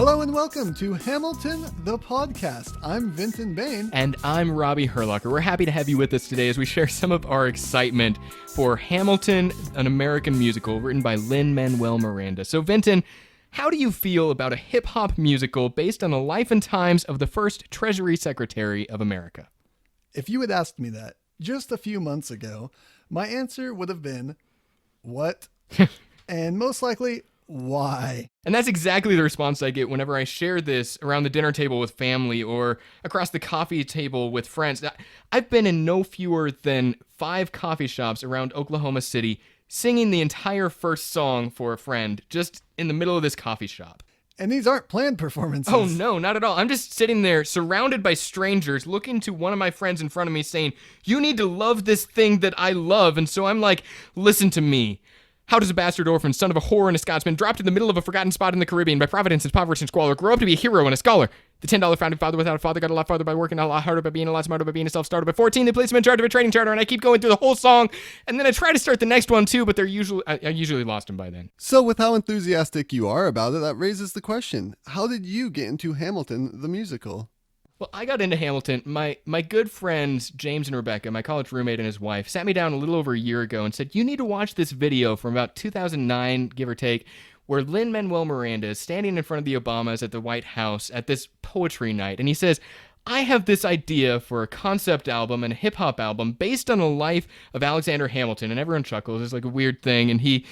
Hello and welcome to Hamilton, the podcast. I'm Vinton Bayne. And I'm Robbie Hurlocker. We're happy to have you with us today as we share some of our excitement for Hamilton, an American musical written by Lin-Manuel Miranda. So, Vinton, how do you feel about a hip-hop musical based on the life and times of the first Treasury Secretary of America? If you had asked me that just a few months ago, my answer would have been, what? And most likely, why? And that's exactly the response I get whenever I share this around the dinner table with family or across the coffee table with friends. I've been in no fewer than 5 coffee shops around Oklahoma City singing the entire first song for a friend just in the middle of this coffee shop. And these aren't planned performances. Oh, no, not at all. I'm just sitting there surrounded by strangers looking to one of my friends in front of me saying, you need to love this thing that I love. And so I'm like, listen to me. How does a bastard orphan, son of a whore and a Scotsman, dropped in the middle of a forgotten spot in the Caribbean by providence and poverty and squalor, grow up to be a hero and a scholar? The $10 founding father without a father got a lot farther by working a lot harder, by being a lot smarter, by being a self-starter. By 14, they placed him in charge of a trading charter, and I keep going through the whole song, and then I try to start the next one too, but I usually lost him by then. So with how enthusiastic you are about it, that raises the question, how did you get into Hamilton, the musical? Well, I got into Hamilton. My good friends, James and Rebecca, my college roommate and his wife, sat me down a little over a year ago and said, you need to watch this video from about 2009, give or take, where Lin-Manuel Miranda is standing in front of the Obamas at the White House at this poetry night. And he says, I have this idea for a concept album and a hip-hop album based on the life of Alexander Hamilton. And everyone chuckles. It's like a weird thing. And he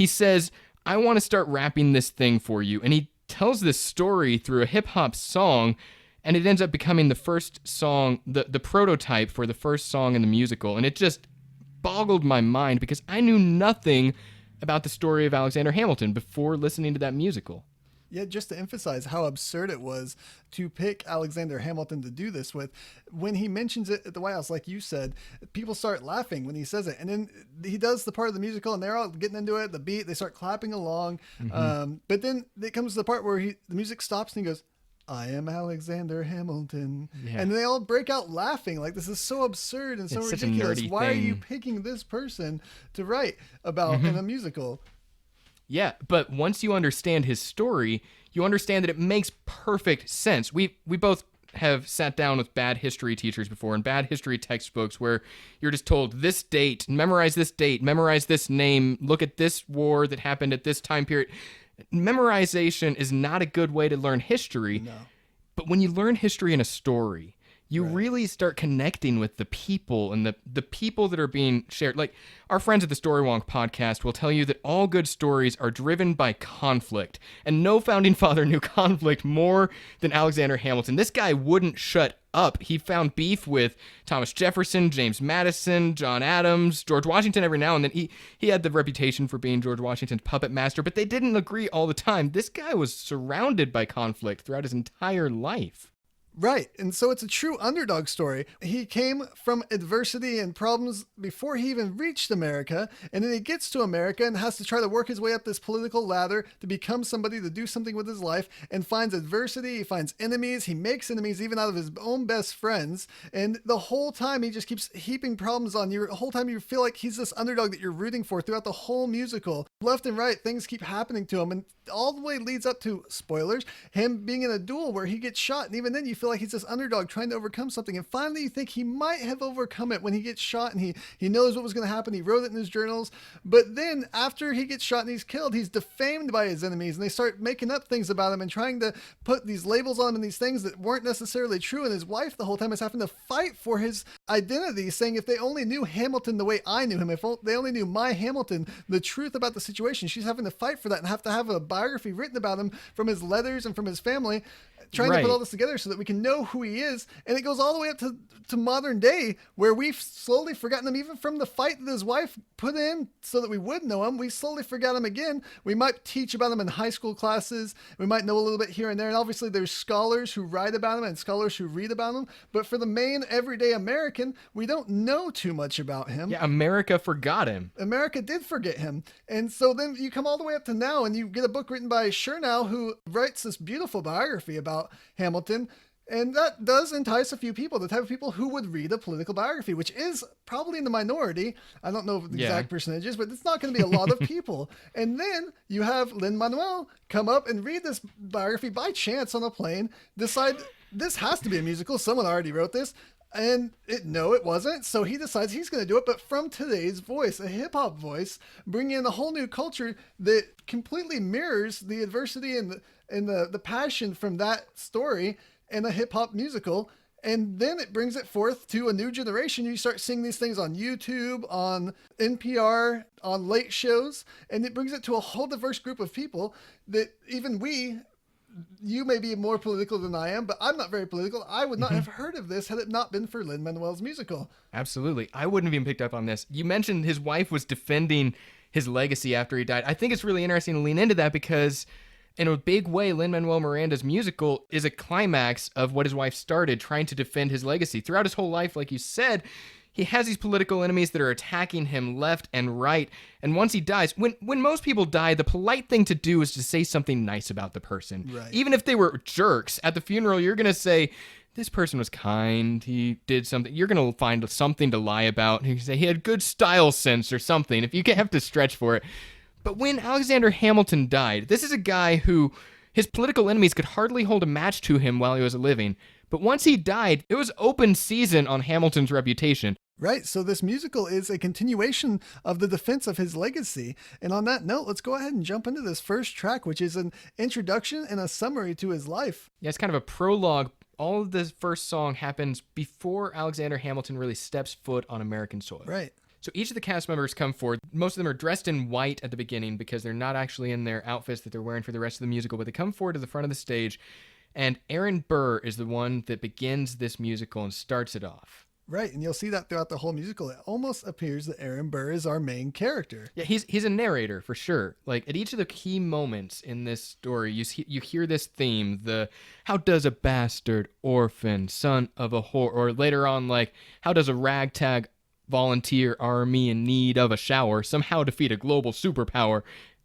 says, I want to start rapping this thing for you. And he tells this story through a hip-hop song. And it ends up becoming the first song, the prototype for the first song in the musical. And it just boggled my mind because I knew nothing about the story of Alexander Hamilton before listening to that musical. Yeah, just to emphasize how absurd it was to pick Alexander Hamilton to do this with. When he mentions it at the White House, like you said, people start laughing when he says it. And then he does the part of the musical and they're all getting into it, the beat, they start clapping along. Mm-hmm. But then it comes to the part where the music stops and he goes, I am Alexander Hamilton. Yeah. And they all break out laughing. Like, this is so absurd and so ridiculous. Why are you picking this person to write about in a musical? Yeah, but once you understand his story, you understand that it makes perfect sense. We both have sat down with bad history teachers before and bad history textbooks where you're just told this date, memorize this name, look at this war that happened at this time period. Memorization is not a good way to learn history, no. But when you learn history in a story, you really start connecting with the people and the people that are being shared. Like our friends at the Story Wonk podcast will tell you that all good stories are driven by conflict, and no founding father knew conflict more than Alexander Hamilton. This guy wouldn't shut up. He found beef with Thomas Jefferson, James Madison, John Adams, George Washington every now and then. He had the reputation for being George Washington's puppet master, but they didn't agree all the time. This guy was surrounded by conflict throughout his entire life. Right. And so it's a true underdog story. He came from adversity and problems before he even reached America. And then he gets to America and has to try to work his way up this political ladder to become somebody, to do something with his life, and finds adversity. He finds enemies. He makes enemies even out of his own best friends. And the whole time he just keeps heaping problems on you. The whole time you feel like he's this underdog that you're rooting for throughout the whole musical. Left and right, things keep happening to him. And all the way leads up to, spoilers, him being in a duel where he gets shot. And even then you feel like he's this underdog trying to overcome something. And finally you think he might have overcome it when he gets shot and he knows what was going to happen. He wrote it in his journals. But then after he gets shot and he's killed, he's defamed by his enemies and they start making up things about him and trying to put these labels on him and these things that weren't necessarily true. And his wife the whole time is having to fight for his identity, saying if they only knew Hamilton the way I knew him, if they only knew my Hamilton, the truth about the situation, she's having to fight for that and have to have a biography written about him from his letters and from his family, trying to put all this together so that we can know who he is. And it goes all the way up to modern day where we've slowly forgotten him, even from the fight that his wife put in so that we would know him. We slowly forgot him again. We might teach about him in high school classes. We might know a little bit here and there. And obviously there's scholars who write about him and scholars who read about him. But for the main everyday American, we don't know too much about him. Yeah, America forgot him. America did forget him. And so then you come all the way up to now and you get a book written by Chernow who writes this beautiful biography about Hamilton. And that does entice a few people, the type of people who would read a political biography, which is probably in the minority. I don't know the exact percentages, but it's not going to be a lot of people. And then you have Lin-Manuel come up and read this biography by chance on a plane, decide this has to be a musical. Someone already wrote this. And no, it wasn't. So he decides he's going to do it, but from today's voice, a hip hop voice, bringing in a whole new culture that completely mirrors the adversity and the passion from that story in a hip hop musical. And then it brings it forth to a new generation. You start seeing these things on YouTube, on NPR, on late shows, and it brings it to a whole diverse group of people that even you may be more political than I am, but I'm not very political. I would not have heard of this had it not been for Lin-Manuel's musical. Absolutely. I wouldn't have even picked up on this. You mentioned his wife was defending his legacy after he died. I think it's really interesting to lean into that because in a big way, Lin-Manuel Miranda's musical is a climax of what his wife started, trying to defend his legacy. Throughout his whole life, like you said, he has these political enemies that are attacking him left and right. And once he dies, when most people die, the polite thing to do is to say something nice about the person. Right. Even if they were jerks, at the funeral, you're going to say, this person was kind, he did something. You're going to find something to lie about. You can say he had good style sense or something, if you have to stretch for it. But when Alexander Hamilton died, this is a guy who his political enemies could hardly hold a match to him while he was living. But once he died, it was open season on Hamilton's reputation. Right, so this musical is a continuation of the defense of his legacy. And on that note, let's go ahead and jump into this first track, which is an introduction and a summary to his life. Yeah, it's kind of a prologue. All of the first song happens before Alexander Hamilton really steps foot on American soil. Right. So each of the cast members come forward. Most of them are dressed in white at the beginning because they're not actually in their outfits that they're wearing for the rest of the musical, but they come forward to the front of the stage, and Aaron Burr is the one that begins this musical and starts it off. Right, and you'll see that throughout the whole musical. It almost appears that Aaron Burr is our main character. Yeah, he's a narrator for sure. Like at each of the key moments in this story, you hear this theme: the how does a bastard orphan son of a whore, or later on, like how does a ragtag volunteer army in need of a shower somehow defeat a global superpower?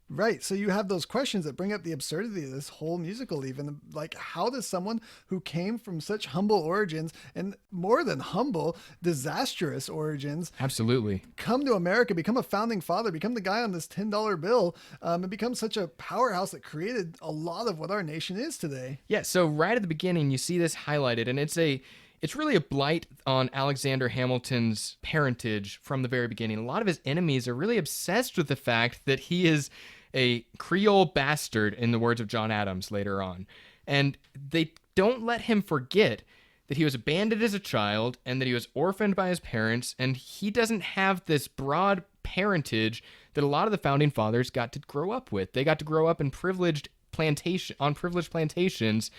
Right, so you have those questions that bring up the absurdity of this whole musical even. Like, how does someone who came from such humble origins, and more than humble, disastrous origins, absolutely, come to America, become a founding father, become the guy on this $10 bill, and become such a powerhouse that created a lot of what our nation is today? Yeah, so right at the beginning, you see this highlighted, and it's really a blight on Alexander Hamilton's parentage from the very beginning. A lot of his enemies are really obsessed with the fact that he is a Creole bastard, in the words of John Adams later on. And they don't let him forget that he was abandoned as a child and that he was orphaned by his parents, and he doesn't have this broad parentage that a lot of the founding fathers got to grow up with. They got to grow up in privileged plantations,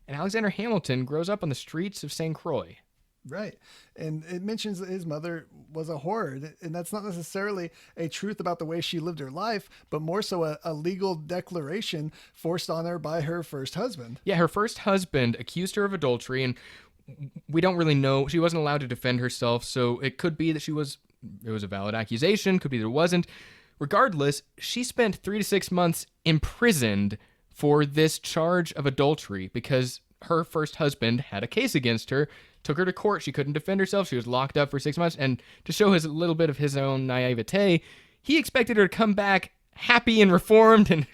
and Alexander Hamilton grows up on the streets of St. Croix. Right. And it mentions that his mother was a whore. And that's not necessarily a truth about the way she lived her life, but more so a legal declaration forced on her by her first husband. Yeah, her first husband accused her of adultery, and we don't really know. She wasn't allowed to defend herself, so it could be that it was a valid accusation, could be that it wasn't. Regardless, she spent 3 to 6 months imprisoned for this charge of adultery because her first husband had a case against her, took her to court. She couldn't defend herself. She was locked up for 6 months. And to show a little bit of his own naivete, he expected her to come back happy and reformed and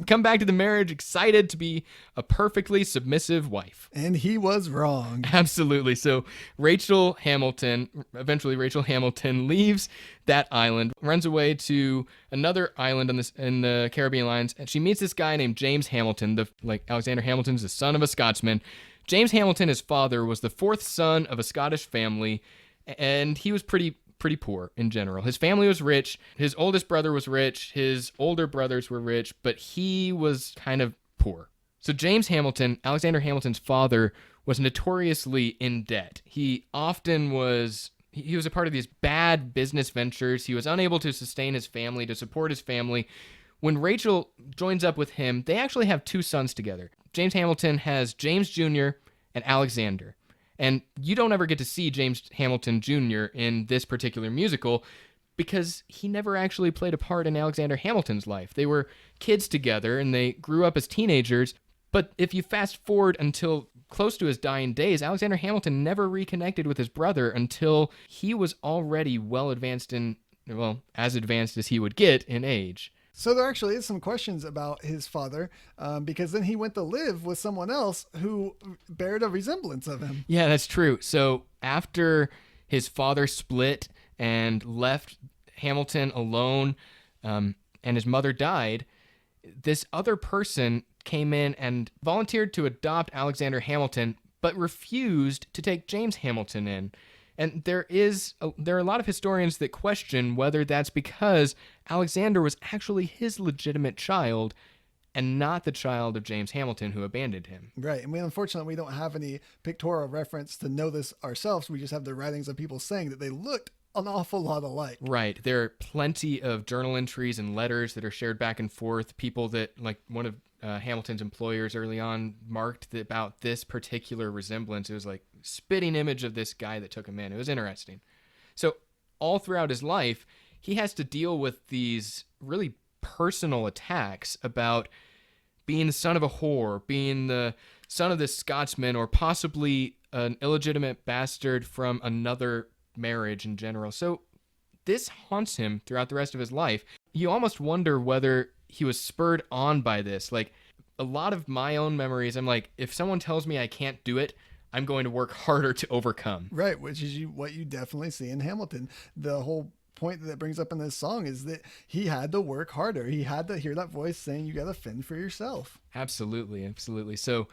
come back to the marriage excited to be a perfectly submissive wife. And he was wrong. Absolutely. So eventually Rachel Hamilton leaves that island, runs away to another island in the Caribbean islands, and she meets this guy named James Hamilton. Alexander Hamilton's the son of a Scotsman. James Hamilton, his father, was the fourth son of a Scottish family, and he was pretty poor in general. His family was rich. His oldest brother was rich. His older brothers were rich, but he was kind of poor. So James Hamilton, Alexander Hamilton's father, was notoriously in debt. He often was a part of these bad business ventures. He was unable to sustain his family, to support his family. When Rachel joins up with him, they actually have 2 sons together. James Hamilton has James Jr. and Alexander. And you don't ever get to see James Hamilton Jr. in this particular musical because he never actually played a part in Alexander Hamilton's life. They were kids together and they grew up as teenagers, But if you fast forward until close to his dying days, Alexander Hamilton never reconnected with his brother until he was already as advanced as he would get in age. So there actually is some questions about his father, because then he went to live with someone else who bared a resemblance of him. Yeah, that's true. So after his father split and left Hamilton alone, and his mother died, this other person came in and volunteered to adopt Alexander Hamilton, but refused to take James Hamilton in. And there are a lot of historians that question whether that's because Alexander was actually his legitimate child and not the child of James Hamilton who abandoned him. Right. And unfortunately, we don't have any pictorial reference to know this ourselves. We just have the writings of people saying that they looked an awful lot alike. Right. There are plenty of journal entries and letters that are shared back and forth. People that, like one of Hamilton's employers early on, marked about this particular resemblance. It was like spitting image of this guy that took him in. It was interesting. So all throughout his life, he has to deal with these really personal attacks about being the son of a whore, being the son of this Scotsman, or possibly an illegitimate bastard from another marriage in general. So this haunts him throughout the rest of his life. You almost wonder whether he was spurred on by this. Like, a lot of my own memories, I'm like, if someone tells me I can't do it, I'm going to work harder to overcome. Right, which is what you definitely see in Hamilton. The whole point that brings up in this song is that he had to work harder. He had to hear that voice saying, you got to fend for yourself. Absolutely, absolutely. So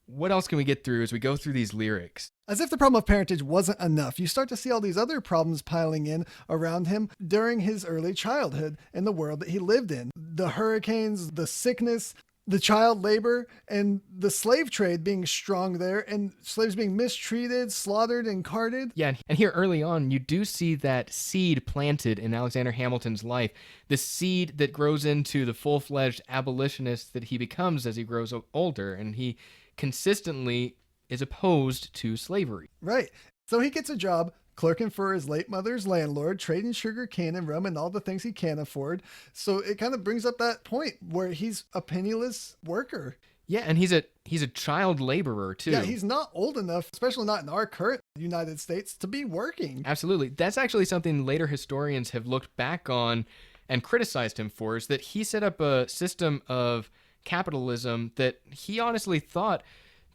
what else can we get through as we go through these lyrics? As if the problem of parentage wasn't enough, you start to see all these other problems piling in around him during his early childhood and the world that he lived in. The hurricanes, the sickness, the child labor, and the slave trade being strong there, and slaves being mistreated, slaughtered, and carted. Yeah, and here early on, you do see that seed planted in Alexander Hamilton's life, the seed that grows into the full-fledged abolitionist that he becomes as he grows older, and he consistently is opposed to slavery. Right. So he gets a job clerking for his late mother's landlord, trading sugar cane and rum and all the things he can't afford. So it kind of brings up that point where he's a penniless worker. Yeah, and he's a child laborer too. Yeah, he's not old enough, especially not in our current United States, to be working. Absolutely. That's actually something later historians have looked back on and criticized him for, is that he set up a system of capitalism that he honestly thought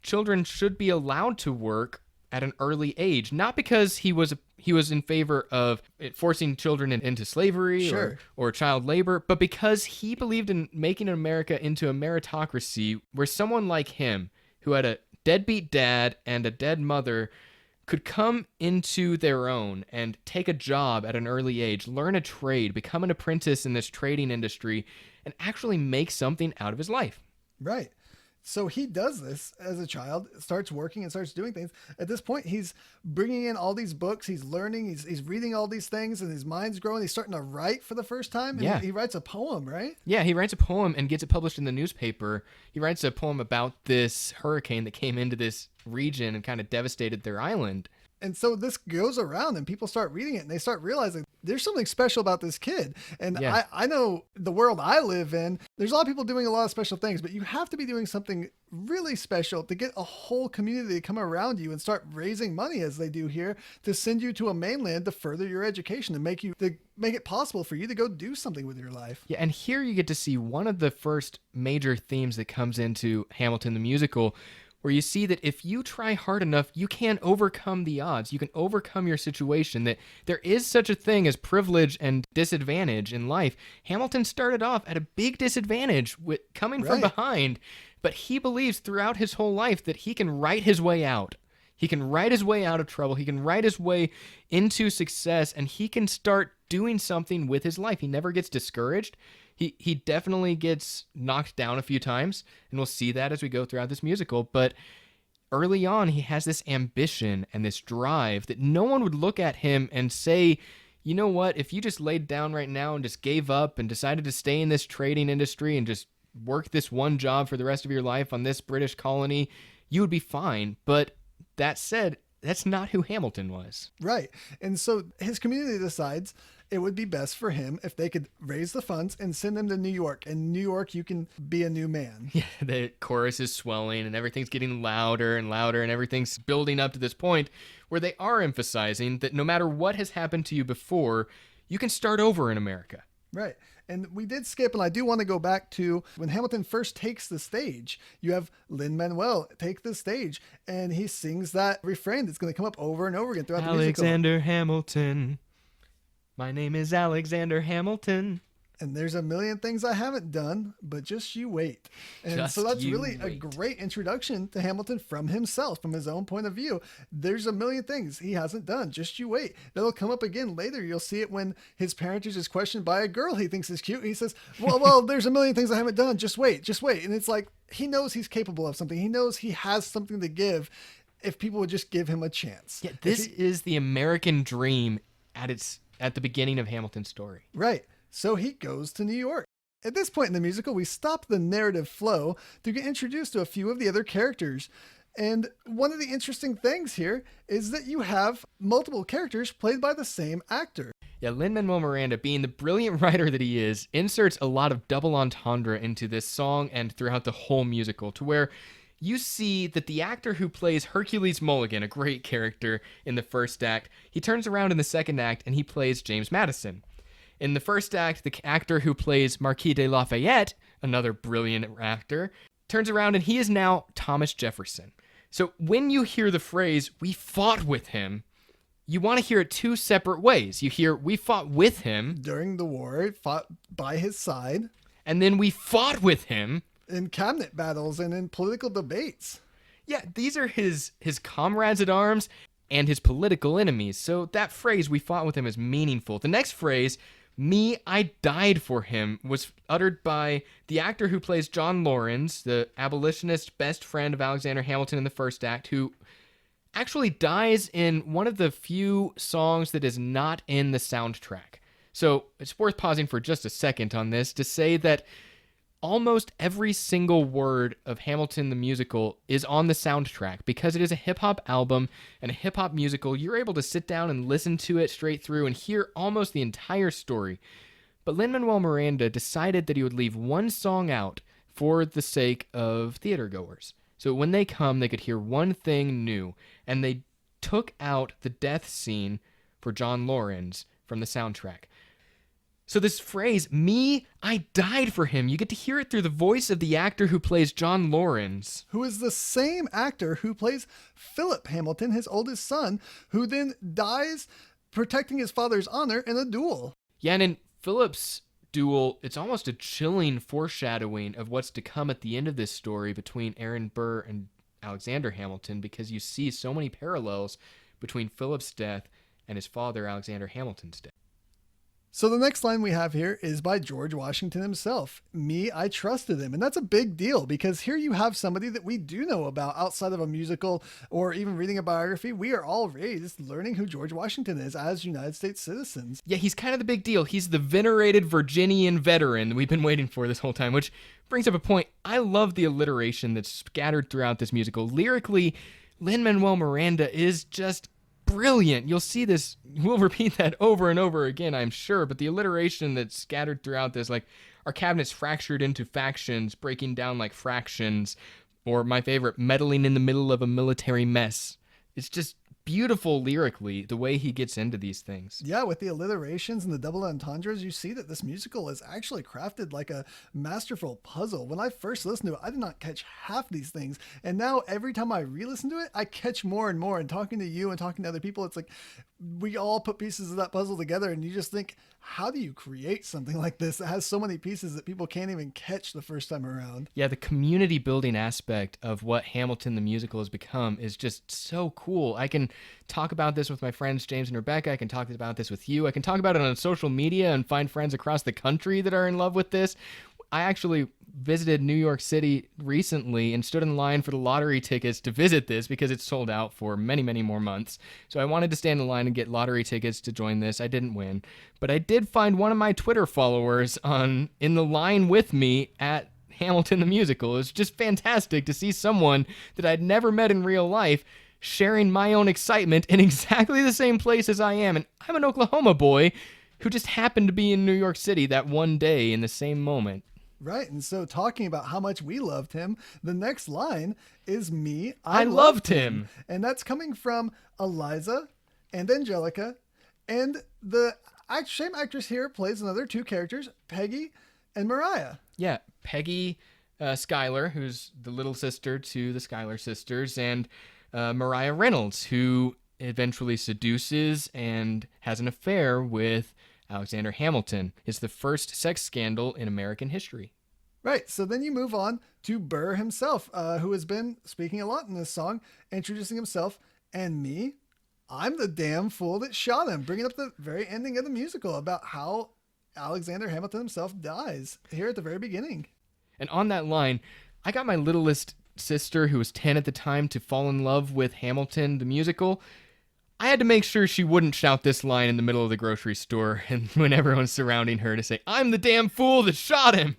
children should be allowed to work at an early age, not because he was in favor of forcing children into slavery or child labor, but because he believed in making America into a meritocracy where someone like him, who had a deadbeat dad and a dead mother, could come into their own and take a job at an early age, learn a trade, become an apprentice in this trading industry, and actually make something out of his life. Right. So he does this as a child, starts working and starts doing things. At this point, he's bringing in all these books. He's learning. He's reading all these things, and his mind's growing. He's starting to write for the first time. And he writes a poem, right? Yeah, he writes a poem and gets it published in the newspaper. He writes a poem about this hurricane that came into this region and kind of devastated their island. And so this goes around and people start reading it and they start realizing there's something special about this kid. And I know the world I live in, there's a lot of people doing a lot of special things, but you have to be doing something really special to get a whole community to come around you and start raising money as they do here to send you to a mainland to further your education and make it possible for you to go do something with your life. Yeah, and here you get to see one of the first major themes that comes into Hamilton the musical, where you see that if you try hard enough, you can overcome the odds. You can overcome your situation, that there is such a thing as privilege and disadvantage in life. Hamilton started off at a big disadvantage coming from behind, but he believes throughout his whole life that he can write his way out. He can write his way out of trouble. He can write his way into success, and he can start doing something with his life. He never gets discouraged. He definitely gets knocked down a few times, and we'll see that as we go throughout this musical. But early on, he has this ambition and this drive that no one would look at him and say, you know what, if you just laid down right now and just gave up and decided to stay in this trading industry and just work this one job for the rest of your life on this British colony, you would be fine. But that said, that's not who Hamilton was. Right. And so his community decides, it would be best for him if they could raise the funds and send him to New York. In New York, you can be a new man. Yeah, the chorus is swelling and everything's getting louder and louder and everything's building up to this point where they are emphasizing that no matter what has happened to you before, you can start over in America. Right. And we did skip, and I do want to go back to when Hamilton first takes the stage. You have Lin-Manuel take the stage, and he sings that refrain that's going to come up over and over again throughout the musical. Alexander Hamilton. My name is Alexander Hamilton. And there's a million things I haven't done, but just you wait. And so that's really a great introduction to Hamilton from himself, from his own point of view. There's a million things he hasn't done. Just you wait. That'll come up again later. You'll see it when his parentage is questioned by a girl he thinks is cute. He says, well, there's a million things I haven't done. Just wait. And it's like, he knows he's capable of something. He knows he has something to give if people would just give him a chance. Yeah, this is the American dream at the beginning of Hamilton's story. Right. So he goes to New York. At this point in the musical, we stop the narrative flow to get introduced to a few of the other characters. And one of the interesting things here is that you have multiple characters played by the same actor. Yeah, Lin-Manuel Miranda, being the brilliant writer that he is, inserts a lot of double entendre into this song and throughout the whole musical, to where you see that the actor who plays Hercules Mulligan, a great character in the first act, he turns around in the second act and he plays James Madison. In the first act, the actor who plays Marquis de Lafayette, another brilliant actor, turns around and he is now Thomas Jefferson. So when you hear the phrase, "we fought with him," you want to hear it two separate ways. You hear, "we fought with him." During the war, fought by his side. And then "we fought with him." In cabinet battles and in political debates. Yeah, these are his comrades at arms and his political enemies. So that phrase, "we fought with him," is meaningful. The next phrase, "me, I died for him," was uttered by the actor who plays John Laurens, the abolitionist best friend of Alexander Hamilton in the first act, who actually dies in one of the few songs that is not in the soundtrack. So it's worth pausing for just a second on this to say that almost every single word of Hamilton the musical is on the soundtrack. Because it is a hip-hop album and a hip-hop musical, you're able to sit down and listen to it straight through and hear almost the entire story. But Lin-Manuel Miranda decided that he would leave one song out for the sake of theatergoers. So when they come, they could hear one thing new. And they took out the death scene for John Laurens from the soundtrack. So this phrase, "me, I died for him," you get to hear it through the voice of the actor who plays John Laurens. Who is the same actor who plays Philip Hamilton, his oldest son, who then dies protecting his father's honor in a duel. Yeah, and in Philip's duel, it's almost a chilling foreshadowing of what's to come at the end of this story between Aaron Burr and Alexander Hamilton, because you see so many parallels between Philip's death and his father, Alexander Hamilton's death. So the next line we have here is by George Washington himself. "Me, I trusted him." And that's a big deal, because here you have somebody that we do know about outside of a musical or even reading a biography. We are all raised learning who George Washington is as United States citizens. Yeah, he's kind of the big deal. He's the venerated Virginian veteran that we've been waiting for this whole time, which brings up a point. I love the alliteration that's scattered throughout this musical. Lyrically, Lin-Manuel Miranda is just brilliant. You'll see this, we'll repeat that over and over again, I'm sure, but the alliteration that's scattered throughout this, like, our cabinet's fractured into factions, breaking down like fractions, or my favorite, meddling in the middle of a military mess. It's just beautiful lyrically, the way he gets into these things. Yeah, with the alliterations and the double entendres, you see that this musical is actually crafted like a masterful puzzle. When I first listened to it, I did not catch half these things. And now every time I re-listen to it, I catch more and more. And talking to you and talking to other people, it's like we all put pieces of that puzzle together, and you just think, how do you create something like this that has so many pieces that people can't even catch the first time around? Yeah, the community building aspect of what Hamilton the musical has become is just so cool. I can talk about this with my friends James and Rebecca. I can talk about this with you. I can talk about it on social media and find friends across the country that are in love with this. I actually visited New York City recently and stood in line for the lottery tickets to visit this because it's sold out for many, many more months. So I wanted to stand in line and get lottery tickets to join this. I didn't win, but I did find one of my Twitter followers in the line with me at Hamilton the musical. It was just fantastic to see someone that I'd never met in real life sharing my own excitement in exactly the same place as I am. And I'm an Oklahoma boy, who just happened to be in New York City that one day in the same moment. Right. And so talking about how much we loved him, the next line is me. I loved him. And that's coming from Eliza and Angelica. And the same actress here plays another two characters, Peggy and Mariah. Yeah, Peggy Schuyler, who's the little sister to the Schuyler sisters, and Mariah Reynolds, who eventually seduces and has an affair with Alexander Hamilton. It's the first sex scandal in American history. Right. So then you move on to Burr himself, who has been speaking a lot in this song, introducing himself and me. I'm the damn fool that shot him, bringing up the very ending of the musical about how Alexander Hamilton himself dies here at the very beginning. And on that line, I got my littlest sister, who was 10 at the time, to fall in love with Hamilton, the musical. I had to make sure she wouldn't shout this line in the middle of the grocery store and when everyone's surrounding her to say, I'm the damn fool that shot him.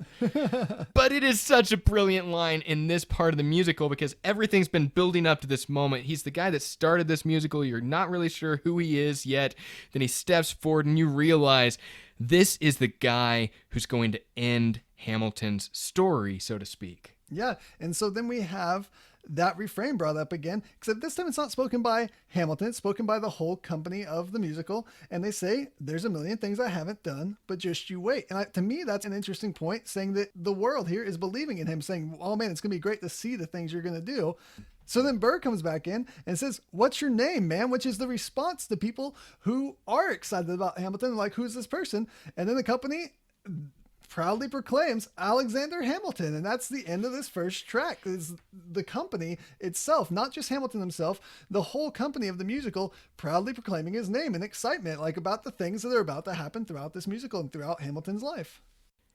But it is such a brilliant line in this part of the musical because everything's been building up to this moment. He's the guy that started this musical. You're not really sure who he is yet. Then he steps forward and you realize this is the guy who's going to end Hamilton's story, so to speak. Yeah. And so then we have that refrain brought up again, except this time it's not spoken by Hamilton, it's spoken by the whole company of the musical. And they say, there's a million things I haven't done, but just you wait. And to me, that's an interesting point, saying that the world here is believing in him, saying, oh man, it's going to be great to see the things you're going to do. So then Burr comes back in and says, what's your name, man? Which is the response to people who are excited about Hamilton, like, who's this person? And then the company proudly proclaims Alexander Hamilton. And that's the end of this first track. Is the company itself, not just Hamilton himself, the whole company of the musical proudly proclaiming his name in excitement, like about the things that are about to happen throughout this musical and throughout Hamilton's life.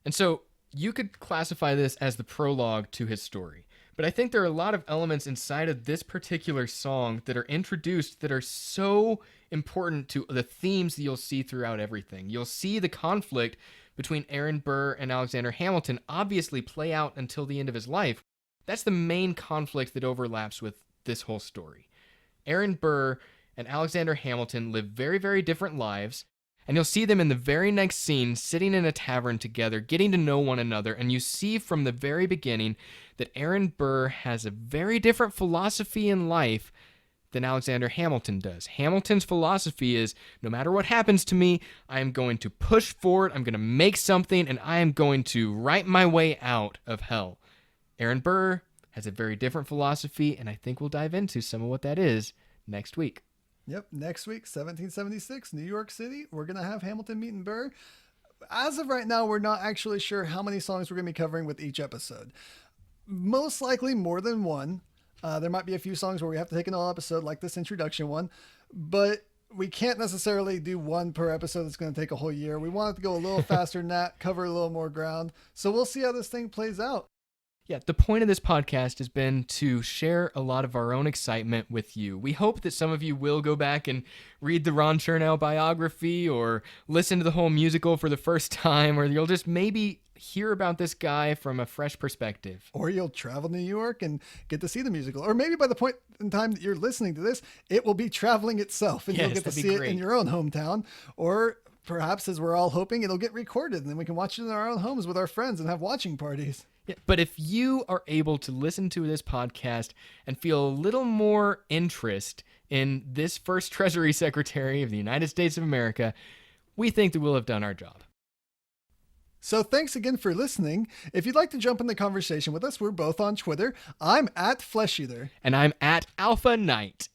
And so you could classify this as the prologue to his story. But I think there are a lot of elements inside of this particular song that are introduced that are so important to the themes that you'll see throughout everything. You'll see the conflict between Aaron Burr and Alexander Hamilton obviously play out until the end of his life. That's the main conflict that overlaps with this whole story. Aaron Burr and Alexander Hamilton live very, very different lives, and you'll see them in the very next scene sitting in a tavern together, getting to know one another, and you see from the very beginning that Aaron Burr has a very different philosophy in life than Alexander Hamilton does. Hamilton's philosophy is, no matter what happens to me, I am going to push forward, I'm going to make something, and I am going to write my way out of hell. Aaron Burr has a very different philosophy, and I think we'll dive into some of what that is next week. Yep, next week, 1776, New York City. We're going to have Hamilton meeting Burr. As of right now, we're not actually sure how many songs we're going to be covering with each episode. Most likely more than one. There might be a few songs where we have to take an all episode, like this introduction one, but we can't necessarily do one per episode. That's going to take a whole year. We want it to go a little faster than that, cover a little more ground. So we'll see how this thing plays out. Yeah, the point of this podcast has been to share a lot of our own excitement with you. We hope that some of you will go back and read the Ron Chernow biography or listen to the whole musical for the first time, or you'll just maybe hear about this guy from a fresh perspective. Or you'll travel to New York and get to see the musical. Or maybe by the point in time that you're listening to this, it will be traveling itself and yes, you'll get to see it in your own hometown. Or perhaps, as we're all hoping, it'll get recorded and then we can watch it in our own homes with our friends and have watching parties. Yeah, but if you are able to listen to this podcast and feel a little more interest in this first Treasury Secretary of the United States of America, we think that we'll have done our job. So thanks again for listening. If you'd like to jump in the conversation with us, we're both on Twitter. I'm at FleshEater. And I'm at Alpha Knight.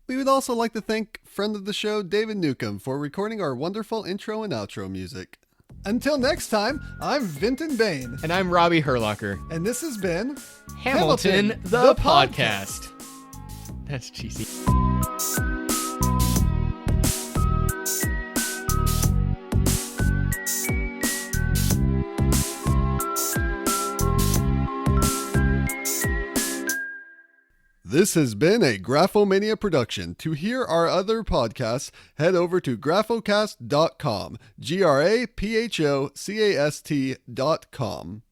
We would also like to thank friend of the show, David Newcomb, for recording our wonderful intro and outro music. Until next time, I'm Vinton Bayne. And I'm Robbie Hurlocker. And this has been Hamilton the Podcast. That's cheesy. This has been a Graphomania production. To hear our other podcasts, head over to graphocast.com, GRAPHOCAST.com.